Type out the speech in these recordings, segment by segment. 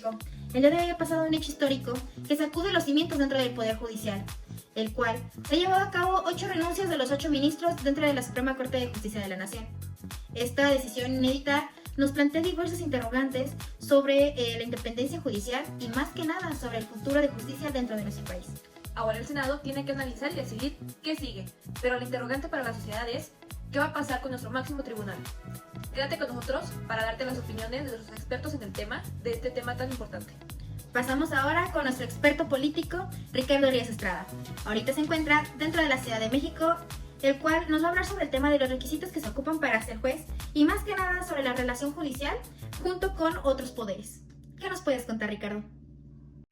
México, el día de hoy ha pasado un hecho histórico que sacude los cimientos dentro del Poder Judicial, el cual ha llevado a cabo 8 renuncias de los 8 ministros dentro de la Suprema Corte de Justicia de la Nación. Esta decisión inédita nos plantea diversos interrogantes sobre la independencia judicial y más que nada sobre el futuro de justicia dentro de nuestro país. Ahora el Senado tiene que analizar y decidir qué sigue, pero el interrogante para la sociedad es ¿qué va a pasar con nuestro máximo tribunal? Quédate con nosotros para darte las opiniones de nuestros expertos en el tema, de este tema tan importante. Pasamos ahora con nuestro experto político, Ricardo Urias Estrada. Ahorita se encuentra dentro de la Ciudad de México, el cual nos va a hablar sobre el tema de los requisitos que se ocupan para ser juez y más que nada sobre la relación judicial junto con otros poderes. ¿Qué nos puedes contar, Ricardo?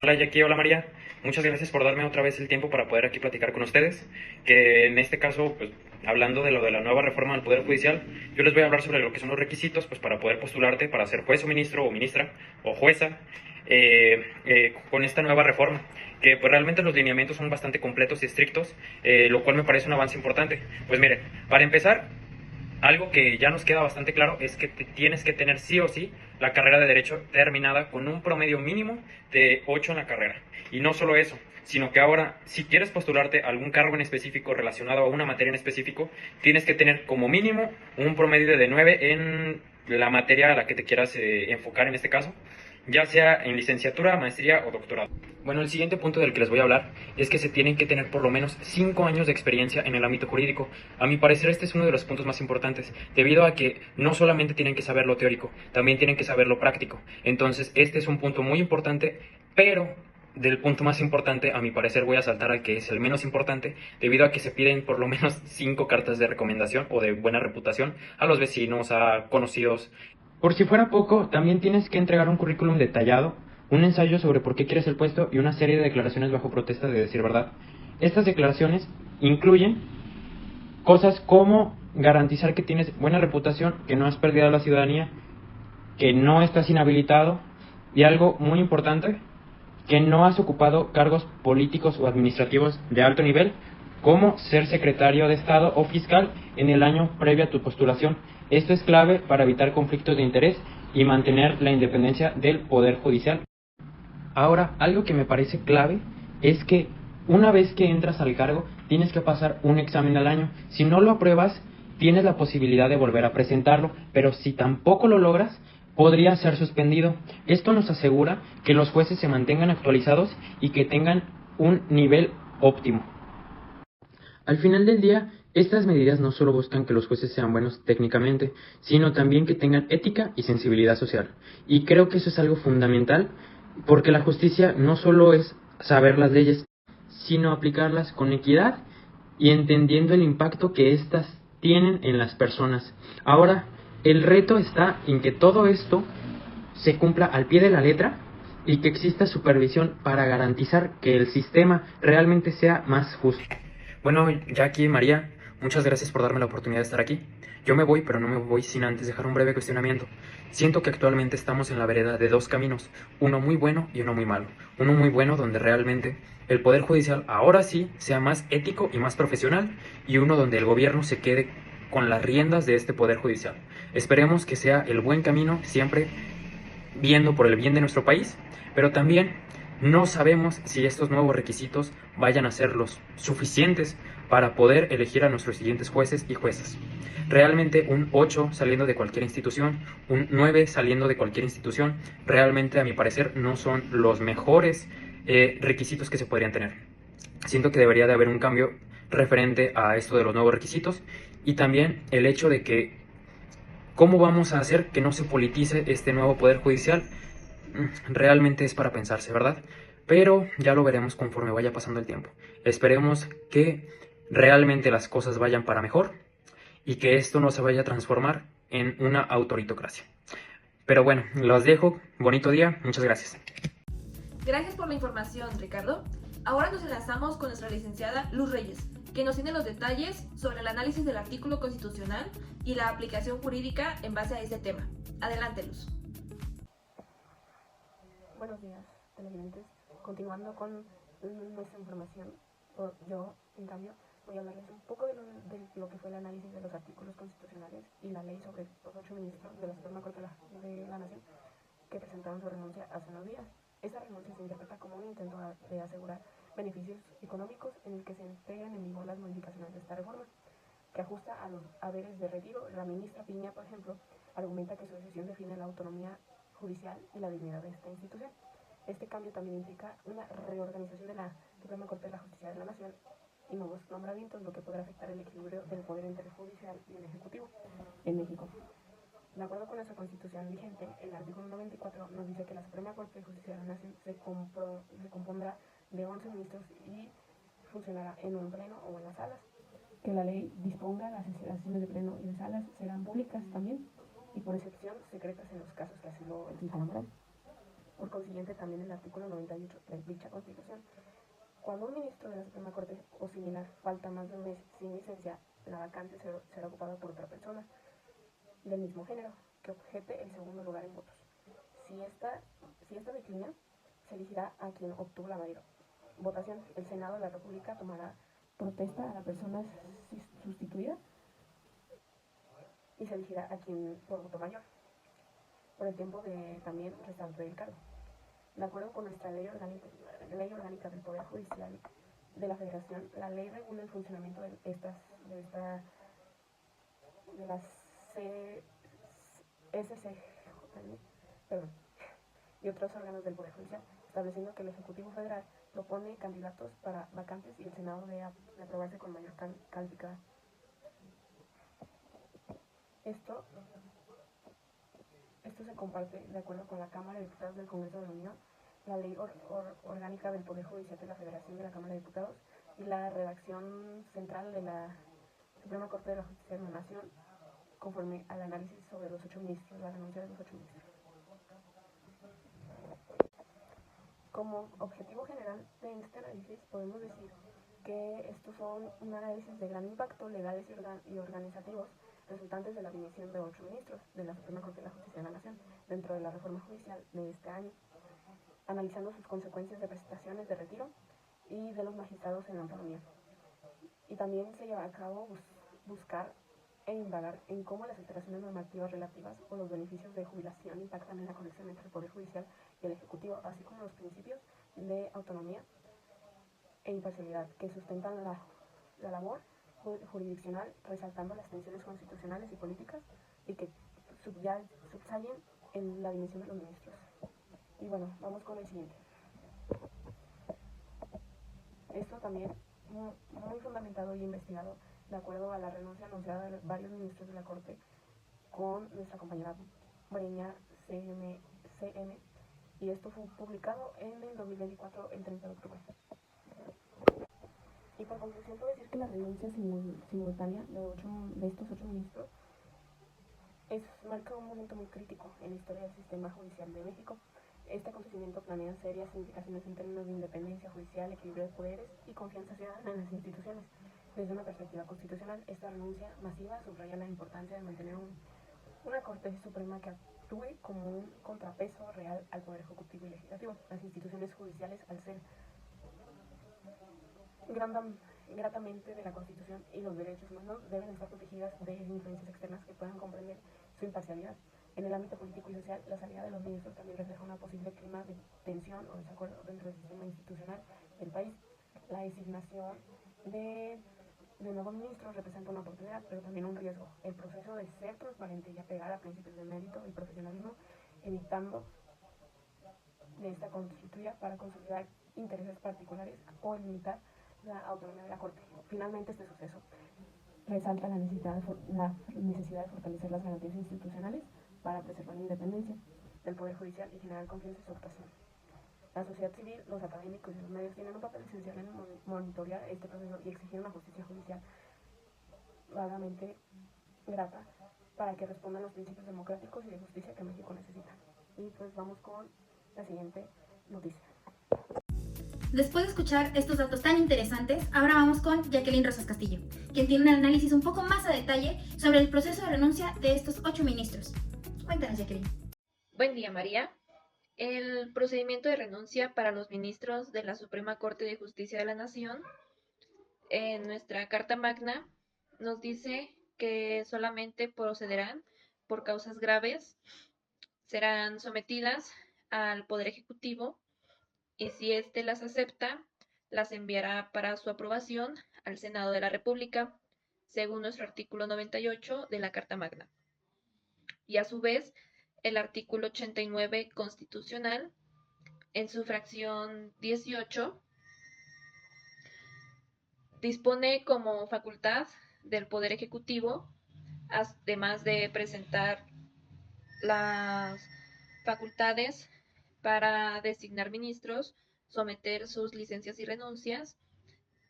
Hola Jackie, hola María. Muchas gracias por darme otra vez el tiempo para poder aquí platicar con ustedes. Que en este caso, pues, hablando de lo de la nueva reforma del Poder Judicial, yo les voy a hablar sobre lo que son los requisitos pues, para poder postularte para ser juez o ministro o ministra o jueza con esta nueva reforma. Que pues, realmente los lineamientos son bastante completos y estrictos, lo cual me parece un avance importante. Pues miren, para empezar, algo que ya nos queda bastante claro es que tienes que tener sí o sí la carrera de Derecho terminada con un promedio mínimo de 8 en la carrera. Y no solo eso, sino que ahora, si quieres postularte a algún cargo en específico relacionado a una materia en específico, tienes que tener como mínimo un promedio de 9 en la materia a la que te quieras enfocar en este caso, ya sea en licenciatura, maestría o doctorado. Bueno, el siguiente punto del que les voy a hablar es que se tienen que tener por lo menos 5 años de experiencia en el ámbito jurídico. A mi parecer este es uno de los puntos más importantes, debido a que no solamente tienen que saber lo teórico, también tienen que saber lo práctico. Entonces este es un punto muy importante, pero del punto más importante, a mi parecer voy a saltar al que es el menos importante, debido a que se piden por lo menos 5 cartas de recomendación o de buena reputación a los vecinos, a conocidos. Por si fuera poco, también tienes que entregar un currículum detallado, un ensayo sobre por qué quieres el puesto y una serie de declaraciones bajo protesta de decir verdad. Estas declaraciones incluyen cosas como garantizar que tienes buena reputación, que no has perdido la ciudadanía, que no estás inhabilitado y algo muy importante, que no has ocupado cargos políticos o administrativos de alto nivel, como ser secretario de Estado o fiscal en el año previo a tu postulación. Esto es clave para evitar conflictos de interés y mantener la independencia del Poder Judicial. Ahora, algo que me parece clave es que una vez que entras al cargo, tienes que pasar un examen al año. Si no lo apruebas, tienes la posibilidad de volver a presentarlo, pero si tampoco lo logras, podría ser suspendido. Esto nos asegura que los jueces se mantengan actualizados y que tengan un nivel óptimo. Al final del día, estas medidas no solo buscan que los jueces sean buenos técnicamente, sino también que tengan ética y sensibilidad social. Y creo que eso es algo fundamental, porque la justicia no solo es saber las leyes, sino aplicarlas con equidad y entendiendo el impacto que éstas tienen en las personas. Ahora, el reto está en que todo esto se cumpla al pie de la letra y que exista supervisión para garantizar que el sistema realmente sea más justo. Bueno, Jackie, María, muchas gracias por darme la oportunidad de estar aquí. Yo me voy, pero no me voy sin antes dejar un breve cuestionamiento. Siento que actualmente estamos en la vereda de 2 caminos, uno muy bueno y uno muy malo. Uno muy bueno donde realmente el Poder Judicial ahora sí sea más ético y más profesional, y uno donde el gobierno se quede con las riendas de este Poder Judicial. Esperemos que sea el buen camino, siempre viendo por el bien de nuestro país, pero también no sabemos si estos nuevos requisitos vayan a ser los suficientes para poder elegir a nuestros siguientes jueces y juezas. Realmente un 8 saliendo de cualquier institución, un 9 saliendo de cualquier institución, realmente a mi parecer no son los mejores requisitos que se podrían tener. Siento que debería de haber un cambio referente a esto de los nuevos requisitos, y también el hecho de que ¿cómo vamos a hacer que no se politice este nuevo Poder Judicial? Realmente es para pensarse, ¿verdad? Pero ya lo veremos conforme vaya pasando el tiempo. Esperemos que realmente las cosas vayan para mejor y que esto no se vaya a transformar en una autoritocracia. Pero bueno, los dejo. Bonito día. Muchas gracias. Gracias por la información, Ricardo. Ahora nos enlazamos con nuestra licenciada Luz Reyes, que nos tiene los detalles sobre el análisis del artículo constitucional y la aplicación jurídica en base a este tema. Adelante, Luz. Buenos días, televidentes. Continuando con nuestra información, yo, en cambio, voy a hablarles un poco de lo que fue el análisis de los artículos constitucionales y la ley sobre los 8 ministros de la Suprema Corte de la Nación, que presentaron su renuncia hace unos días. Esta renuncia se interpreta como un intento de asegurar beneficios económicos en el que se integran en vigor las modificaciones de esta reforma, que ajusta a los haberes de retiro. La ministra Piña, por ejemplo, argumenta que su decisión define la autonomía judicial y la dignidad de esta institución. Este cambio también implica una reorganización de la Suprema Corte de la Justicia de la Nación y nuevos nombramientos, lo que podrá afectar el equilibrio del poder entre el judicial y el ejecutivo en México. De acuerdo con nuestra Constitución vigente, el artículo 94 nos dice que la Suprema Corte de Justicia de la Nación se compondrá de 11 ministros y funcionará en un pleno o en las salas. Que la ley disponga las sesiones de pleno y de salas serán públicas también y por excepción secretas en los casos que así lo exija la moral. Por consiguiente, también el artículo 98 de dicha Constitución, cuando un ministro de la Suprema Corte o similar falta más de un mes sin licencia, la vacante será ocupada por otra persona del mismo género que objete el segundo lugar en votos. Si esta declina, se elegirá a quien obtuvo la mayor votación. El Senado de la República tomará protesta a la persona sustituida y se elegirá a quien por voto mayor, por el tiempo de también restante del cargo. De acuerdo con nuestra ley orgánica del Poder Judicial de la Federación, la ley regula el funcionamiento de las y otros órganos del Poder Judicial, estableciendo que el Ejecutivo Federal propone candidatos para vacantes y el Senado debe aprobarse con mayor calificada. Esto se comparte de acuerdo con la Cámara de Diputados del Congreso de la Unión, la Ley Orgánica del Poder Judicial de la Federación de la Cámara de Diputados y la redacción central de la Suprema Corte de la Justicia de la Nación, conforme al análisis sobre los 8 ministros, la renuncia de los 8 ministros. Como objetivo general de este análisis, podemos decir que estos son un análisis de gran impacto legales y organizativos resultantes de la dimisión de 8 ministros de la Suprema Corte de la Justicia de la Nación dentro de la reforma judicial de este año, analizando sus consecuencias de prestaciones de retiro y de los magistrados en la autonomía. Y también se lleva a cabo buscar e indagar en cómo las alteraciones normativas relativas o los beneficios de jubilación impactan en la conexión entre el Poder Judicial y el Ejecutivo, así como los principios de autonomía e imparcialidad que sustentan la labor jurisdiccional, resaltando las tensiones constitucionales y políticas y que subsayen en la dimisión de los ministros. Y bueno, vamos con el siguiente. Esto también muy fundamentado y investigado de acuerdo a la renuncia anunciada de varios ministros de la Corte con nuestra compañera Breña CM, y esto fue publicado en el 2024, el 30 de octubre. Y por conclusión puedo decir que la renuncia simultánea de estos 8 ministros marca un momento muy crítico en la historia del sistema judicial de México. Este acontecimiento planea serias implicaciones en términos de independencia judicial, equilibrio de poderes y confianza ciudadana en las instituciones. Desde una perspectiva constitucional, esta renuncia masiva subraya la importancia de mantener una Corte Suprema que actúe como un contrapeso real al Poder Ejecutivo y Legislativo. Las instituciones judiciales, al ser gratamente de la Constitución y los derechos humanos, deben estar protegidas de influencias externas que puedan comprender su imparcialidad. En el ámbito político y social, la salida de los ministros también refleja una posible clima de tensión o desacuerdo dentro del sistema institucional del país. La designación de nuevos ministros representa una oportunidad, pero también un riesgo. El proceso de ser transparente y apegar a principios de mérito y profesionalismo, evitando de esta constituya para consolidar intereses particulares o limitar la autonomía de la Corte. Finalmente, este suceso resalta la necesidad de fortalecer las garantías institucionales para preservar la independencia del Poder Judicial y generar confianza en su actuación. La sociedad civil, los académicos y los medios tienen un papel esencial en monitorear este proceso y exigir una justicia judicial vagamente grata para que respondan los principios democráticos y de justicia que México necesita. Y pues vamos con la siguiente noticia. Después de escuchar estos datos tan interesantes, ahora vamos con Jacqueline Rosas Castillo, quien tiene un análisis un poco más a detalle sobre el proceso de renuncia de estos 8 ministros. Cuéntanos, Jacqueline. Buen día, María. El procedimiento de renuncia para los ministros de la Suprema Corte de Justicia de la Nación, en nuestra Carta Magna, nos dice que solamente procederán por causas graves serán sometidas al Poder Ejecutivo y si éste las acepta, las enviará para su aprobación al Senado de la República, según nuestro artículo 98 de la Carta Magna. Y a su vez, el artículo 89 constitucional, en su fracción 18, dispone como facultad del Poder Ejecutivo, además de presentar las facultades para designar ministros, someter sus licencias y renuncias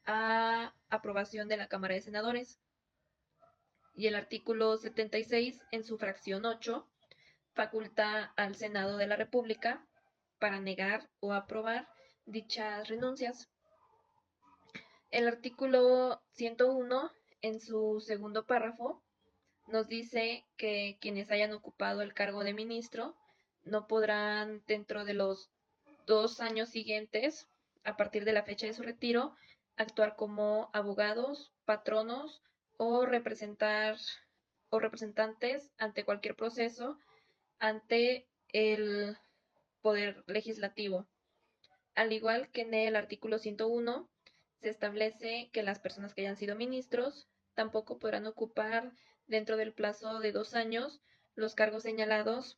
a aprobación de la Cámara de Senadores. Y el artículo 76, en su fracción 8, faculta al Senado de la República para negar o aprobar dichas renuncias. El artículo 101, en su segundo párrafo, nos dice que quienes hayan ocupado el cargo de ministro no podrán, dentro de los 2 años siguientes, a partir de la fecha de su retiro, actuar como abogados, patronos o representantes ante cualquier proceso ante el Poder Legislativo. Al igual que en el artículo 101, se establece que las personas que hayan sido ministros tampoco podrán ocupar dentro del plazo de 2 años los cargos señalados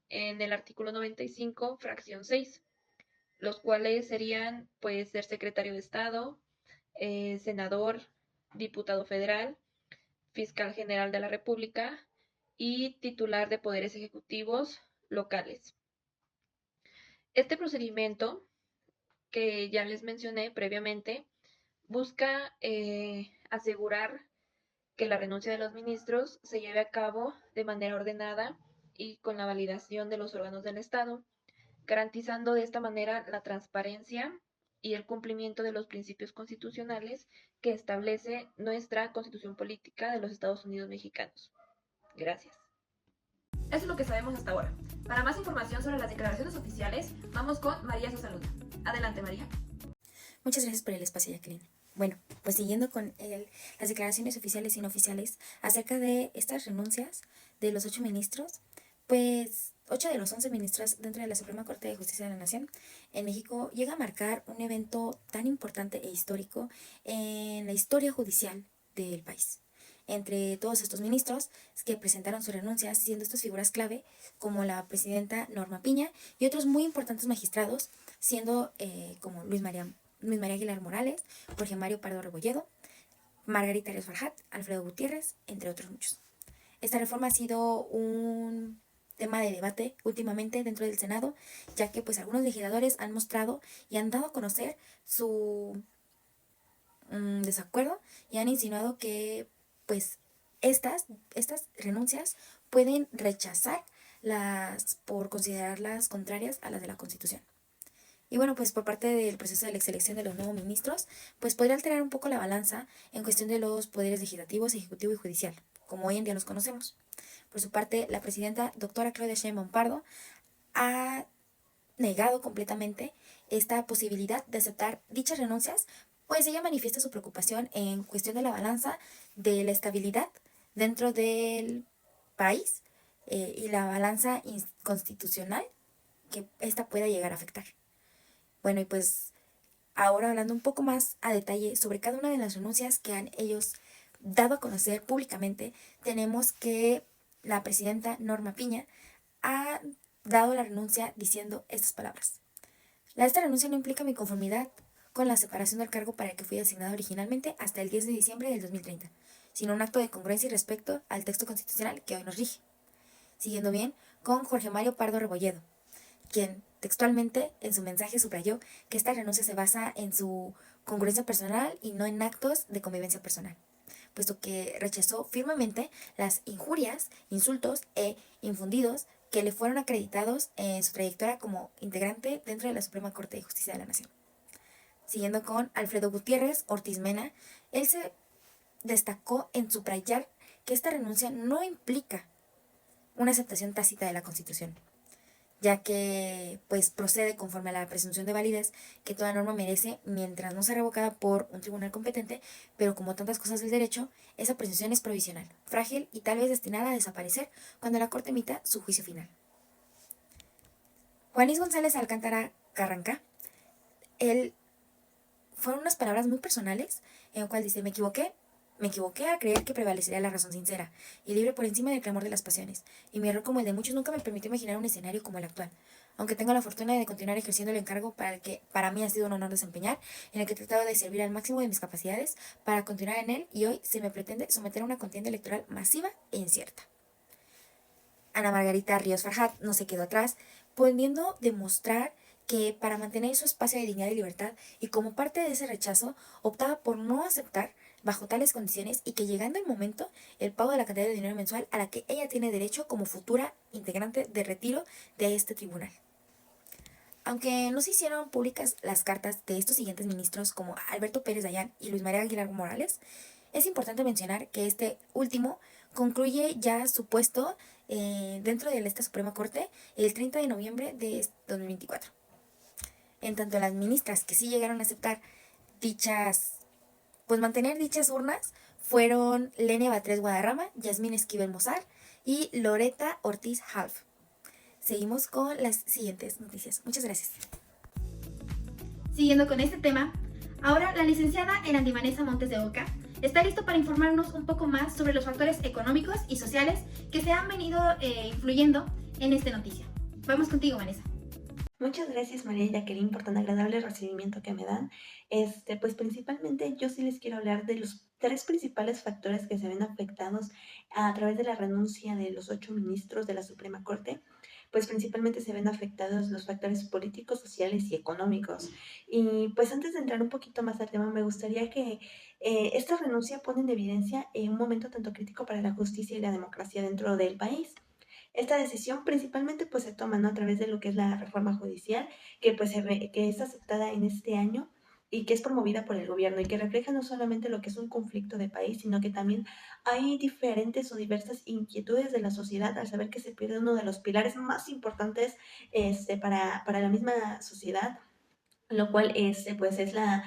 en el artículo 95, fracción 6, los cuales serían pues ser secretario de Estado, senador, diputado federal, fiscal general de la República y titular de poderes ejecutivos locales. Este procedimiento, que ya les mencioné previamente, busca asegurar que la renuncia de los ministros se lleve a cabo de manera ordenada y con la validación de los órganos del Estado, garantizando de esta manera la transparencia y el cumplimiento de los principios constitucionales que establece nuestra Constitución Política de los Estados Unidos Mexicanos. Gracias. Eso es lo que sabemos hasta ahora. Para más información sobre las declaraciones oficiales, vamos con María Sosaluda. Adelante, María. Muchas gracias por el espacio, Jacqueline. Bueno, pues siguiendo con las declaraciones oficiales y no oficiales acerca de estas renuncias de los 8 ministros, pues 8 de los 11 ministros dentro de la Suprema Corte de Justicia de la Nación en México llega a marcar un evento tan importante e histórico en la historia judicial del país. Entre todos estos ministros que presentaron sus renuncias, siendo estas figuras clave como la presidenta Norma Piña y otros muy importantes magistrados, siendo como Luis María Aguilar Morales, Jorge Mario Pardo Rebolledo, Margarita Arias Farjat, Alfredo Gutiérrez, entre otros muchos. Esta reforma ha sido un tema de debate últimamente dentro del Senado, ya que pues algunos legisladores han mostrado y han dado a conocer su desacuerdo y han insinuado que pues estas renuncias pueden rechazarlas por considerarlas contrarias a las de la Constitución. Y bueno, pues por parte del proceso de la selección de los nuevos ministros, pues podría alterar un poco la balanza en cuestión de los poderes legislativos, ejecutivo y judicial, como hoy en día los conocemos. Por su parte, la presidenta doctora Claudia Sheinbaum Pardo ha negado completamente esta posibilidad de aceptar dichas renuncias, pues ella manifiesta su preocupación en cuestión de la balanza de la estabilidad dentro del país y la balanza constitucional que esta pueda llegar a afectar. Bueno, y pues ahora hablando un poco más a detalle sobre cada una de las renuncias que han ellos dado a conocer públicamente, tenemos que la presidenta Norma Piña ha dado la renuncia diciendo estas palabras. Esta renuncia no implica mi conformidad con la separación del cargo para el que fui asignado originalmente hasta el 10 de diciembre del 2030, sino un acto de congruencia y respeto al texto constitucional que hoy nos rige. Siguiendo bien con Jorge Mario Pardo Rebolledo, quien textualmente en su mensaje subrayó que esta renuncia se basa en su congruencia personal y no en actos de convivencia personal, puesto que rechazó firmemente las injurias, insultos e infundidos que le fueron acreditados en su trayectoria como integrante dentro de la Suprema Corte de Justicia de la Nación. Siguiendo con Alfredo Gutiérrez Ortiz Mena, él se destacó en subrayar que esta renuncia no implica una aceptación tácita de la Constitución, ya que pues procede conforme a la presunción de validez que toda norma merece mientras no sea revocada por un tribunal competente, pero como tantas cosas del derecho, esa presunción es provisional, frágil y tal vez destinada a desaparecer cuando la Corte emita su juicio final. Juan Luis González Alcántara Carranca, él fueron unas palabras muy personales en las cuales dice: me equivoqué al creer que prevalecería la razón sincera y libre por encima del clamor de las pasiones, y mi error como el de muchos nunca me permitió imaginar un escenario como el actual, aunque tengo la fortuna de continuar ejerciendo el encargo para el que para mí ha sido un honor desempeñar, en el que he tratado de servir al máximo de mis capacidades para continuar en él, y hoy se me pretende someter a una contienda electoral masiva e incierta. Ana Margarita Ríos Farjat no se quedó atrás, pudiendo demostrar que para mantener su espacio de dignidad y libertad, y como parte de ese rechazo, optaba por no aceptar bajo tales condiciones, y que llegando el momento, el pago de la cantidad de dinero mensual a la que ella tiene derecho como futura integrante de retiro de este tribunal. Aunque no se hicieron públicas las cartas de estos siguientes ministros como Alberto Pérez Dayán y Luis María Aguilar Morales, es importante mencionar que este último concluye ya su puesto dentro de esta Suprema Corte el 30 de noviembre de 2024. En tanto, las ministras que sí llegaron a aceptar mantener dichas urnas fueron Lenia Batres Guadarrama, Yasmín Esquivel Mozar y Loreta Ortiz Half. Seguimos con las siguientes noticias. Muchas gracias. Siguiendo con este tema, ahora la licenciada Erandi Vanessa Montes de Oca está listo para informarnos un poco más sobre los factores económicos y sociales que se han venido influyendo en esta noticia. Vamos contigo, Vanessa. Muchas gracias, María Jacqueline, por tan agradable recibimiento que me dan. Pues principalmente yo sí les quiero hablar de los 3 principales factores que se ven afectados a través de la renuncia de los 8 ministros de la Suprema Corte. Pues principalmente se ven afectados los factores políticos, sociales y económicos. Y pues antes de entrar un poquito más al tema, me gustaría que esta renuncia pone en evidencia un momento tanto crítico para la justicia y la democracia dentro del país. Esta decisión principalmente pues se toma, ¿no?, a través de lo que es la reforma judicial, que pues que es aceptada en este año y que es promovida por el gobierno, y que refleja no solamente lo que es un conflicto de país, sino que también hay diferentes o diversas inquietudes de la sociedad al saber que se pierde uno de los pilares más importantes para la misma sociedad, lo cual pues es la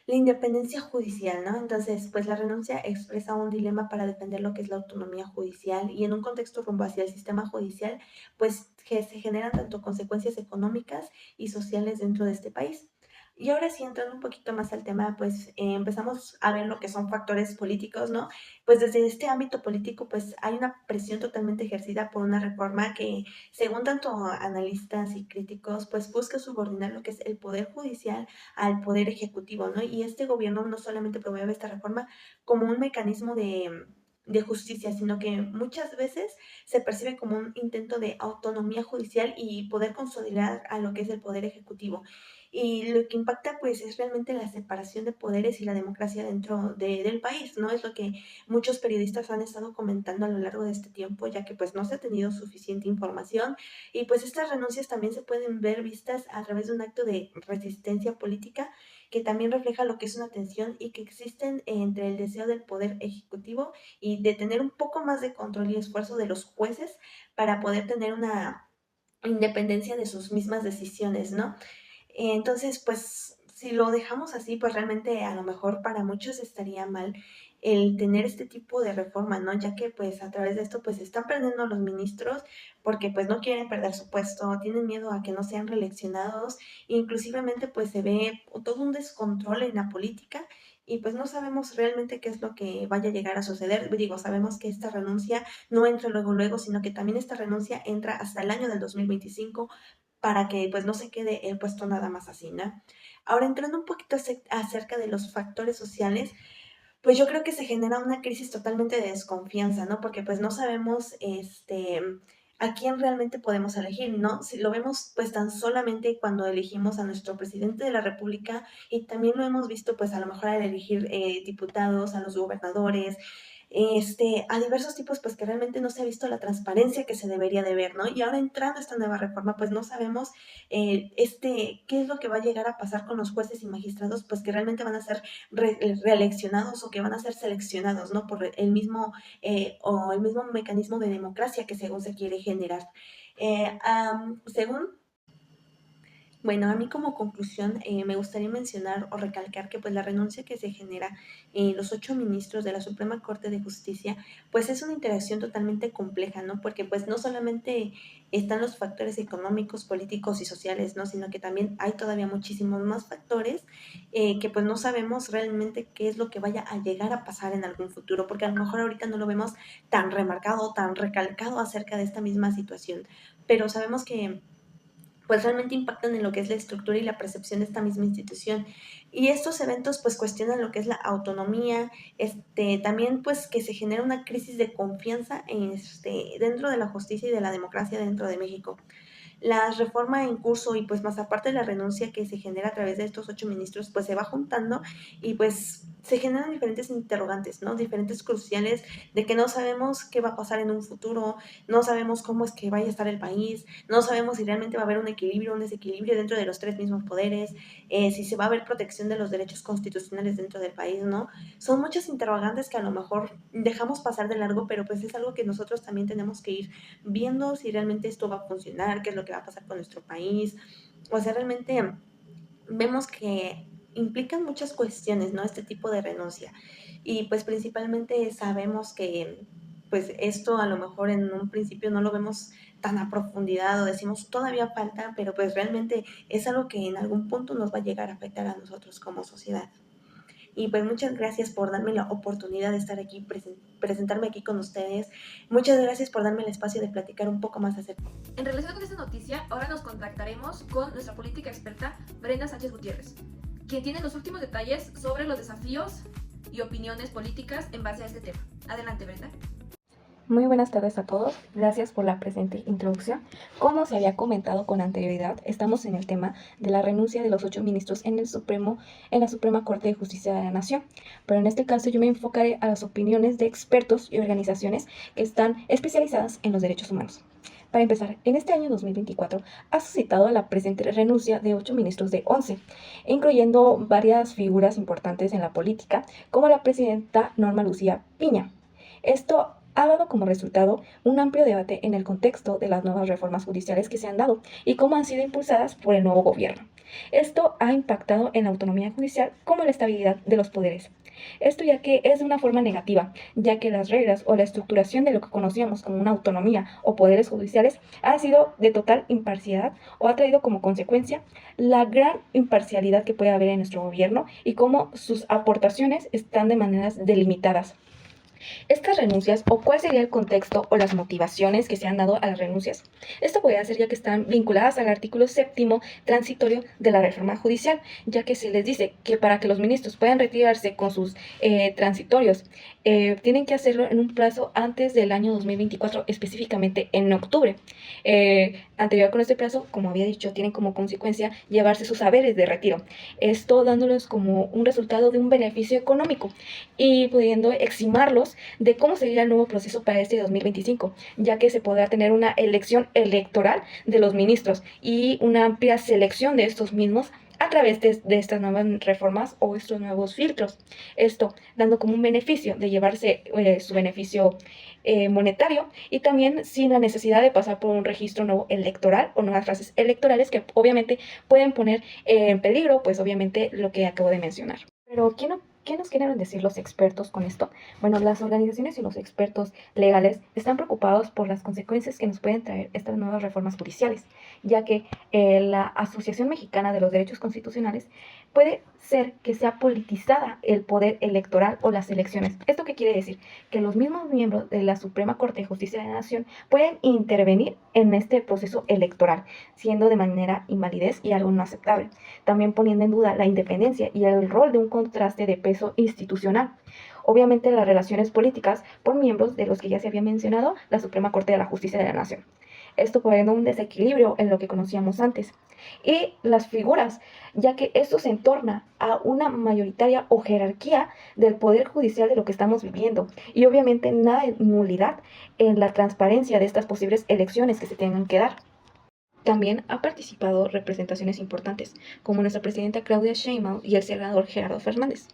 independencia judicial, ¿no? Entonces, pues la renuncia expresa un dilema para defender lo que es la autonomía judicial, y en un contexto rumbo hacia el sistema judicial, pues que se generan tanto consecuencias económicas y sociales dentro de este país. Y ahora sí, entrando un poquito más al tema, pues empezamos a ver lo que son factores políticos, ¿no? Pues desde este ámbito político, pues hay una presión totalmente ejercida por una reforma que, según tanto analistas y críticos, pues busca subordinar lo que es el poder judicial al poder ejecutivo, ¿no? Y este gobierno no solamente promueve esta reforma como un mecanismo de justicia, sino que muchas veces se percibe como un intento de autonomía judicial y poder consolidar a lo que es el poder ejecutivo. Y lo que impacta pues es realmente la separación de poderes y la democracia dentro del país, ¿no? Es lo que muchos periodistas han estado comentando a lo largo de este tiempo, ya que pues no se ha tenido suficiente información, y pues estas renuncias también se pueden ver vistas a través de un acto de resistencia política que también refleja lo que es una tensión y que existen entre el deseo del poder ejecutivo y de tener un poco más de control y esfuerzo de los jueces para poder tener una independencia de sus mismas decisiones, ¿no? Entonces, pues si lo dejamos así, pues realmente a lo mejor para muchos estaría mal el tener este tipo de reforma, ¿no? Ya que pues a través de esto pues se están perdiendo los ministros porque pues no quieren perder su puesto, tienen miedo a que no sean reeleccionados, inclusivemente pues se ve todo un descontrol en la política, y pues no sabemos realmente qué es lo que vaya a llegar a suceder. Digo, sabemos que esta renuncia no entra luego luego, sino que también esta renuncia entra hasta el año del 2025 para que pues no se quede el puesto nada más así, ¿no? Ahora, entrando un poquito acerca de los factores sociales, pues yo creo que se genera una crisis totalmente de desconfianza, ¿no? Porque pues no sabemos a quién realmente podemos elegir, ¿no? Si lo vemos pues tan solamente cuando elegimos a nuestro presidente de la República, y también lo hemos visto pues a lo mejor al elegir diputados, a los gobernadores, a diversos tipos, pues que realmente no se ha visto la transparencia que se debería de ver, ¿no? Y ahora entrando esta nueva reforma, pues no sabemos qué es lo que va a llegar a pasar con los jueces y magistrados, pues que realmente van a ser reeleccionados o que van a ser seleccionados, ¿no? Por el mismo mecanismo de democracia que según se quiere generar. Según Bueno, a mí como conclusión me gustaría mencionar o recalcar que pues la renuncia que se genera en los 8 ministros de la Suprema Corte de Justicia pues es una interacción totalmente compleja, ¿no? Porque pues no solamente están los factores económicos, políticos y sociales, ¿no? Sino que también hay todavía muchísimos más factores que pues no sabemos realmente qué es lo que vaya a llegar a pasar en algún futuro, porque a lo mejor ahorita no lo vemos tan remarcado, tan recalcado acerca de esta misma situación, pero sabemos que pues realmente impactan en lo que es la estructura y la percepción de esta misma institución. Y estos eventos pues cuestionan lo que es la autonomía, también pues que se genera una crisis de confianza dentro de la justicia y de la democracia dentro de México. La reforma en curso y pues más aparte de la renuncia que se genera a través de estos 8 ministros, pues se va juntando y pues se generan diferentes interrogantes, ¿no? Diferentes cruciales de que no sabemos qué va a pasar en un futuro, no sabemos cómo es que vaya a estar el país, no sabemos si realmente va a haber un equilibrio, un desequilibrio dentro de los 3 mismos poderes, si se va a haber protección de los derechos constitucionales dentro del país, ¿no? Son muchas interrogantes que a lo mejor dejamos pasar de largo, pero pues es algo que nosotros también tenemos que ir viendo si realmente esto va a funcionar, qué es lo que va a pasar con nuestro país. O sea, realmente vemos que implican muchas cuestiones, ¿no? Este tipo de renuncia. Y pues principalmente sabemos que pues esto a lo mejor en un principio no lo vemos tan a profundidad o decimos todavía falta, pero pues realmente es algo que en algún punto nos va a llegar a afectar a nosotros como sociedad. Y pues muchas gracias por darme la oportunidad de estar aquí, presentarme aquí con ustedes. Muchas gracias por darme el espacio de platicar un poco más acerca. En relación con esta noticia, ahora nos contactaremos con nuestra política experta Brenda Sánchez Gutiérrez, quien tiene los últimos detalles sobre los desafíos y opiniones políticas en base a este tema. Adelante, Brenda. Muy buenas tardes a todos, gracias por la presente introducción. Como se había comentado con anterioridad, estamos en el tema de la renuncia de los 8 ministros en la Suprema Corte de Justicia de la Nación. Pero en este caso yo me enfocaré a las opiniones de expertos y organizaciones que están especializadas en los derechos humanos. Para empezar, en este año 2024 ha suscitado la presente renuncia de 8 ministros de 11, incluyendo varias figuras importantes en la política, como la presidenta Norma Lucía Piña. Esto ha dado como resultado un amplio debate en el contexto de las nuevas reformas judiciales que se han dado y cómo han sido impulsadas por el nuevo gobierno. Esto ha impactado en la autonomía judicial como la estabilidad de los poderes. Esto ya que es de una forma negativa, ya que las reglas o la estructuración de lo que conocíamos como una autonomía o poderes judiciales ha sido de total imparcialidad o ha traído como consecuencia la gran imparcialidad que puede haber en nuestro gobierno y cómo sus aportaciones están de maneras delimitadas. Estas renuncias o cuál sería el contexto o las motivaciones que se han dado a las renuncias. Esto puede ser ya que están vinculadas al artículo 7º transitorio de la reforma judicial, ya que se les dice que para que los ministros puedan retirarse con sus transitorios, tienen que hacerlo en un plazo antes del año 2024, específicamente en octubre. Anterior con este plazo, como había dicho, tienen como consecuencia llevarse sus haberes de retiro. Esto dándoles como un resultado de un beneficio económico y pudiendo eximarlos de cómo sería el nuevo proceso para este 2025, ya que se podrá tener una elección electoral de los ministros y una amplia selección de estos mismos a través de estas nuevas reformas o estos nuevos filtros. Esto dando como un beneficio de llevarse su beneficio monetario y también sin la necesidad de pasar por un registro nuevo electoral o nuevas frases electorales que obviamente pueden poner en peligro, pues obviamente lo que acabo de mencionar. Pero ¿qué nos quieren decir los expertos con esto? Bueno, las organizaciones y los expertos legales están preocupados por las consecuencias que nos pueden traer estas nuevas reformas judiciales, ya que la Asociación Mexicana de los Derechos Constitucionales puede ser que sea politizada el poder electoral o las elecciones. ¿Esto qué quiere decir? Que los mismos miembros de la Suprema Corte de Justicia de la Nación pueden intervenir en este proceso electoral, siendo de manera invalidez y algo no aceptable, también poniendo en duda la independencia y el rol de un contraste de peso institucional. Obviamente las relaciones políticas por miembros de los que ya se había mencionado, la Suprema Corte de la Justicia de la Nación. Esto poniendo un desequilibrio en lo que conocíamos antes. Y las figuras, ya que esto se entorna a una mayoritaria o jerarquía del poder judicial de lo que estamos viviendo. Y obviamente nada de nulidad en la transparencia de estas posibles elecciones que se tengan que dar. También ha participado representaciones importantes, como nuestra presidenta Claudia Sheinbaum y el senador Gerardo Fernández.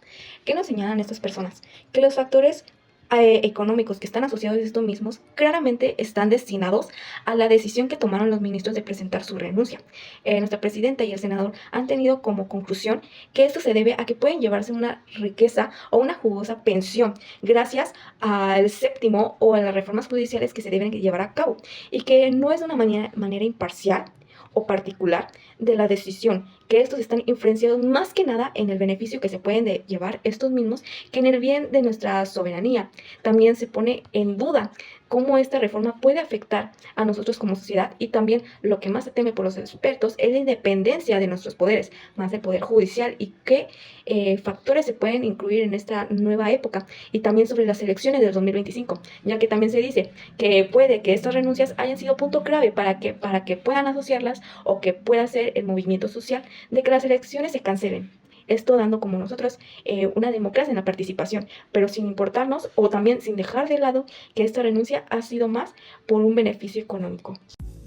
¿Qué nos señalan estas personas? Que los factores económicos que están asociados a estos mismos claramente están destinados a la decisión que tomaron los ministros de presentar su renuncia. Nuestra presidenta y el senador han tenido como conclusión que esto se debe a que pueden llevarse una riqueza o una jugosa pensión gracias al séptimo o a las reformas judiciales que se deben llevar a cabo y que no es de una manera imparcial o particular de la decisión, que estos están influenciados más que nada en el beneficio que se pueden llevar estos mismos que en el bien de nuestra soberanía. También se pone en duda cómo esta reforma puede afectar a nosotros como sociedad y también lo que más se teme por los expertos es la independencia de nuestros poderes, más del poder judicial y qué factores se pueden incluir en esta nueva época y también sobre las elecciones del 2025, ya que también se dice que puede que estas renuncias hayan sido punto clave para que puedan asociarlas o que pueda ser el movimiento social de que las elecciones se cancelen. Esto dando como nosotros una democracia en la participación, pero sin importarnos o también sin dejar de lado que esta renuncia ha sido más por un beneficio económico.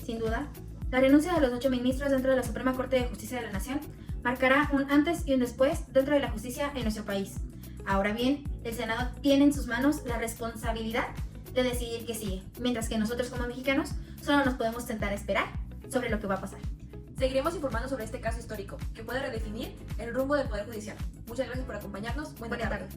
Sin duda, la renuncia de los 8 ministros dentro de la Suprema Corte de Justicia de la Nación marcará un antes y un después dentro de la justicia en nuestro país. Ahora bien, el Senado tiene en sus manos la responsabilidad de decidir qué sigue, mientras que nosotros como mexicanos solo nos podemos sentar a esperar sobre lo que va a pasar. Seguiremos informando sobre este caso histórico que puede redefinir el rumbo del Poder Judicial. Muchas gracias por acompañarnos. Buena tarde.